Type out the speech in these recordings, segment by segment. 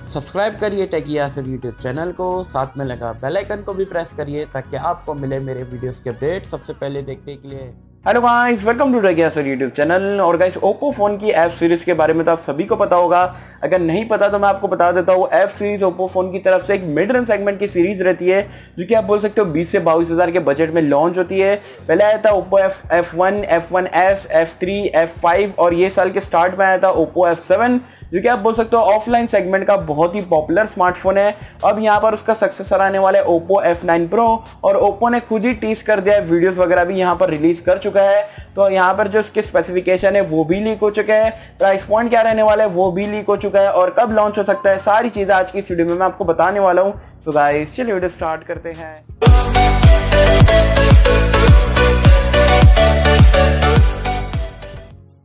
Subscribe करिए टेकी Yasir YouTube channel को, साथ में लगा बेल आइकन को भी प्रेस करिए ताकि आपको मिले मेरे वीडियोस के अपडेट सबसे पहले देखने के लिए। Hello guys, welcome to Techy Yasir YouTube channel. और गाइस, ओप्पो फोन की एफ सीरीज के बारे में तो आप सभी को पता होगा। अगर नहीं पता तो मैं आपको बता देता हूँ। एफ सीरीज ओप्पो फोन की तरफ से एक मिड रेंज सेगमेंट की सीरीज रहती है, जो कि आप बोल सकते हो 20 से 22 हज़ार के बजट में लॉन्च होती है। पहले आया था Oppo F1, F1s, F3, F5 और ये साल के स्टार्ट में आया था ओप्पो F7, जो कि आप बोल सकते हो ऑफलाइन सेगमेंट का बहुत ही पॉपुलर स्मार्टफोन है। अब यहाँ पर उसका सक्सेसर आने वाला है ओप्पो F9 Pro, और ओप्पो ने खुद ही टीज कर दिया है, वीडियोस वगैरह भी यहाँ पर रिलीज कर चुका है। तो यहाँ पर जो इसके स्पेसिफिकेशन है वो भी लीक हो चुके हैं, प्राइस पॉइंट क्या रहने वाला है वो भी लीक हो चुका है, और कब लॉन्च हो सकता है, सारी चीजें आज की इस वीडियो में मैं आपको बताने वाला हूँ। सो गाइस, चलिए वीडियो स्टार्ट करते हैं।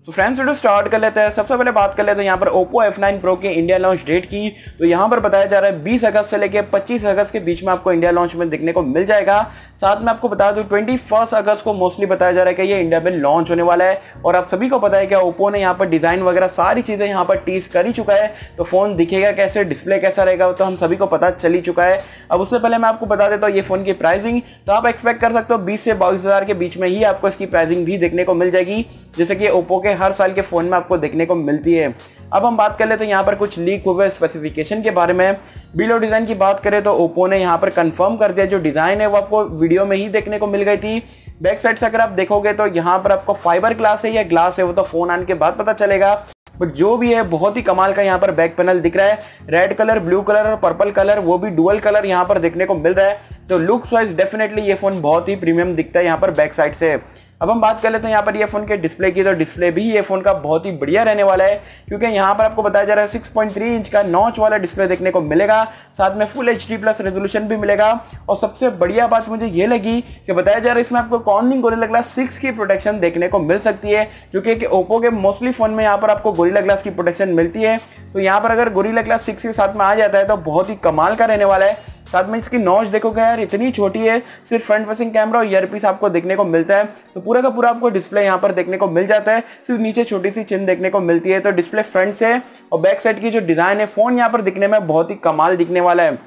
तो फ्रेंड्स, वीडियो स्टार्ट कर लेते हैं। सबसे पहले बात कर लेते हैं यहाँ पर ओप्पो F9 Pro के इंडिया लॉन्च डेट की। तो यहाँ पर बताया जा रहा है 20 अगस्त से लेकर 25 अगस्त के बीच में आपको इंडिया लॉन्च में देखने को मिल जाएगा। साथ में आपको बता दूं 21 अगस्त को मोस्टली बताया जा रहा है कि ये इंडिया में लॉन्च होने वाला है। और आप सभी को पता है कि ओप्पो ने यहाँ पर डिजाइन वगैरह सारी चीजें यहाँ पर टीज कर ही चुका है। तो फोन दिखेगा कैसे, डिस्प्ले कैसा रहेगा, तो हम सभी को पता चल ही चुका है। अब उससे पहले मैं आपको बता देता हूँ ये फोन की प्राइसिंग। तो आप एक्सपेक्ट कर सकते हो 20 से 22 हज़ार के बीच में ही आपको इसकी प्राइसिंग भी देखने को मिल जाएगी, जैसे कि ओप्पो के हर साल के फोन में आपको देखने को मिलती है। अब हम बात कर लेते हैं यहाँ पर कुछ लीक हुए स्पेसिफिकेशन के बारे में। बिलो डिजाइन की बात करें तो ओप्पो ने यहाँ पर कंफर्म कर दिया, जो डिजाइन है वो आपको वीडियो में ही देखने को मिल गई थी। बैक साइड से अगर आप देखोगे तो यहाँ पर आपको फाइबर ग्लास है या ग्लास है वो तो फोन आने के बाद पता चलेगा, बट जो भी है बहुत ही कमाल का यहाँ पर बैक पैनल दिख रहा है। रेड कलर, ब्लू कलर और पर्पल कलर, वो भी डुअल कलर यहाँ पर देखने को मिल रहा है। तो लुक्स वाइज डेफिनेटली ये फोन बहुत ही प्रीमियम दिखता है यहाँ पर बैक साइड से। अब हम बात कर लेते हैं यहाँ पर ये फोन के डिस्प्ले की। तो डिस्प्ले भी ये फोन का बहुत ही बढ़िया रहने वाला है, क्योंकि यहाँ पर आपको बताया जा रहा है 6.3 इंच का नॉच वाला डिस्प्ले देखने को मिलेगा। साथ में फुल HD+ रेजोल्यूशन भी मिलेगा। और सबसे बढ़िया बात मुझे ये लगी कि बताया जा रहा है इसमें आपको कॉर्निंग गोरिल्ला ग्लास 6 की प्रोटेक्शन देखने को मिल सकती है, क्योंकि ओप्पो के मोस्टली फोन में यहाँ पर आपको गोरिल्ला ग्लास की प्रोटेक्शन मिलती है। तो यहाँ पर अगर गोरिल्ला ग्लास 6 के साथ में आ जाता है तो बहुत ही कमाल का रहने वाला है। साथ में इसकी नॉच देखोगे यार, इतनी छोटी है, सिर्फ फ्रंट फेसिंग कैमरा और ईयरपीस आपको देखने को मिलता है। तो पूरा का पूरा आपको डिस्प्ले यहाँ पर देखने को मिल जाता है, सिर्फ नीचे छोटी सी चिन देखने को मिलती है। तो डिस्प्ले फ्रंट से और बैक साइड की जो डिजाइन है, फोन यहाँ पर दिखने में बहुत ही कमाल दिखने वाला है।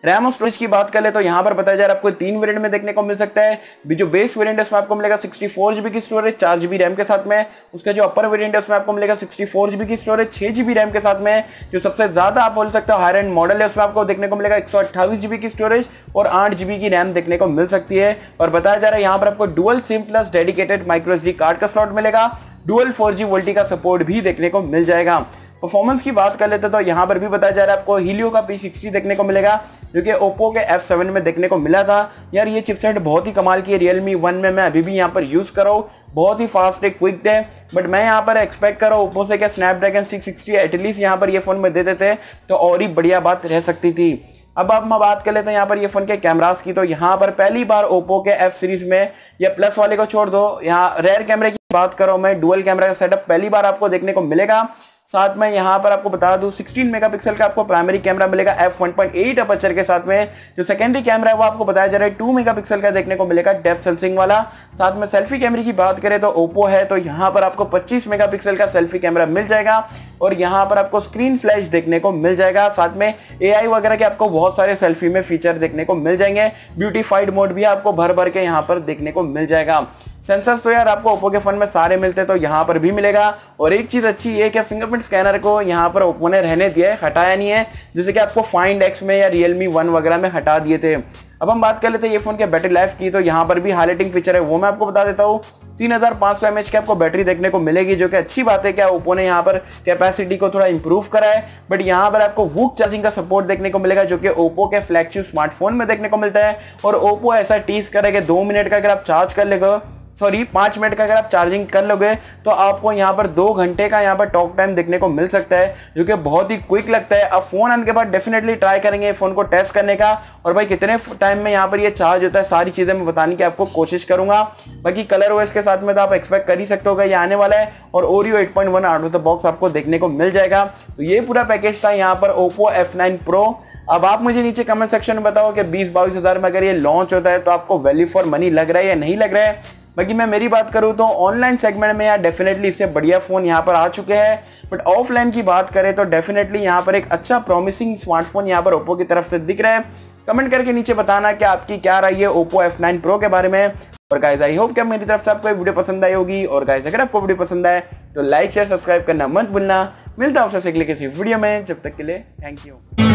रैम और स्टोरेज की बात कर ले तो यहाँ पर बताया जा रहा है आपको 3 वेरिएंट में देखने को मिल सकता है। जो बेस वेरिएंट है उसमें आपको मिलेगा 64 GB की स्टोरेज 4 GB रैम के साथ में। उसका जो अपर वेरिएंट है उसमें आपको मिलेगा 64 GB की स्टोरेज 6 GB रैम के साथ में। जो सबसे ज्यादा आप बोल सकते हो हायर एंड मॉडल है उसमें आपको देखने को मिलेगा 128 GB की स्टोरेज और 8 GB की रैम देखने को मिल सकती है। और बताया जा रहा है यहाँ पर आपको dual SIM plus dedicated micro SD card का स्लॉट मिलेगा। डुअल 4G वोल्टी का सपोर्ट भी देखने को मिल जाएगा। परफॉर्मेंस की बात कर लेते तो यहाँ पर भी बताया जा रहा है आपको हीलियो का P60 देखने को मिलेगा, जो कि ओप्पो के F7 में देखने को मिला था। यार ये चिपसेट बहुत ही कमाल की है। Realme 1 में मैं अभी भी यहाँ पर यूज कर रहा हूँ, बहुत ही फास्ट है, क्विक है। बट मैं यहाँ पर एक्सपेक्ट कर रहा हूँ ओप्पो से क्या स्नैपड्रैगन 660 एटलीस्ट यहाँ पर ये फोन में दे देते तो और ही बढ़िया बात रह सकती थी। अब हम बात कर लेते हैं यहाँ पर ये फोन के कैमरास की। तो यहाँ पर पहली बार ओप्पो के F सीरीज में, या प्लस वाले को छोड़ दो, यहाँ रेयर कैमरे की बात करो मैं, डुअल कैमरा का सेटअप पहली बार आपको देखने को मिलेगा। साथ में यहाँ पर आपको बता दूं 16 मेगापिक्सल का आपको प्राइमरी कैमरा मिलेगा f1.8 अपर्चर के साथ में। जो सेकेंडरी कैमरा है वो आपको बताया जा रहा है 2 मेगापिक्सल का देखने को मिलेगा डेप्थ सेंसिंग वाला। साथ में सेल्फी कैमरे की बात करें तो ओप्पो है, तो यहाँ पर आपको 25 मेगापिक्सल का सेल्फी कैमरा मिल जाएगा। और यहाँ पर आपको स्क्रीन फ्लैश देखने को मिल जाएगा। साथ में AI वगैरह के आपको बहुत सारे सेल्फी में फीचर देखने को मिल जाएंगे। ब्यूटीफाइड मोड भी आपको भर भर के यहाँ पर देखने को मिल जाएगा। सेंसर्स तो यार आपको ओप्पो के फोन में सारे मिलते हैं, तो यहाँ पर भी मिलेगा। और एक चीज अच्छी है कि फिंगरप्रिंट स्कैनर को यहाँ पर ओप्पो ने रहने दिया है, हटाया नहीं है, जैसे कि आपको फाइंड एक्स में या Realme 1 वगैरह में हटा दिए थे। अब हम बात कर लेते हैं ये फोन के बैटरी लाइफ की। तो यहाँ पर भी हाईलाइटिंग फीचर है वो मैं आपको बता देता हूँ। 3500 mAh की आपको बैटरी देखने को मिलेगी, जो कि अच्छी बात है। क्या ओप्पो ने यहाँ पर कैपेसिटी को थोड़ा इंप्रूव करा है। बट यहाँ पर आपको वूक चार्जिंग का सपोर्ट देखने को मिलेगा, जो कि ओप्पो के फ्लैगशिप स्मार्टफोन में देखने को मिलता है। और ओप्पो ऐसा टीज करेगा 2 मिनट का अगर आप चार्ज कर लेगा, 5 मिनट का अगर आप चार्जिंग कर लोगे तो आपको यहाँ पर 2 घंटे का यहाँ पर टॉक टाइम देखने को मिल सकता है, जो कि बहुत ही क्विक लगता है। अब फोन आने के बाद डेफिनेटली ट्राई करेंगे फोन को टेस्ट करने का, और भाई कितने टाइम में यहाँ पर ये चार्ज होता है, सारी चीजें मैं बताने की आपको कोशिश करूंगा। बाकी कलर ओएस के साथ में तो आप एक्सपेक्ट कर ही सकते हो ये आने वाला है। और Oreo 8.1 out of the box आपको देखने को मिल जाएगा। तो ये पूरा पैकेज था यहाँ पर ओप्पो F9 Pro। अब आप मुझे नीचे कमेंट सेक्शन में बताओ कि 20-22 हज़ार में अगर ये लॉन्च होता है तो आपको वैल्यू फॉर मनी लग रहा है या नहीं लग रहा है। बाकी मैं मेरी बात करूँ तो ऑनलाइन सेगमेंट में यार डेफिनेटली इससे बढ़िया फ़ोन यहाँ पर आ चुके हैं, बट ऑफलाइन की बात करें तो डेफिनेटली यहाँ पर एक अच्छा प्रॉमिसिंग स्मार्टफोन यहाँ पर ओप्पो की तरफ से दिख रहा है। कमेंट करके नीचे बताना कि आपकी क्या राय है ओप्पो F9 Pro के बारे में। और गाइस आई होप कि मेरी तरफ से आपको वीडियो पसंद आई होगी। और गाइस अगर आपको वीडियो पसंद आए तो लाइक शेयर सब्सक्राइब करना मत भूलना। मिलता हूं आपसे अगले किसी वीडियो में, जब तक के लिए थैंक यू।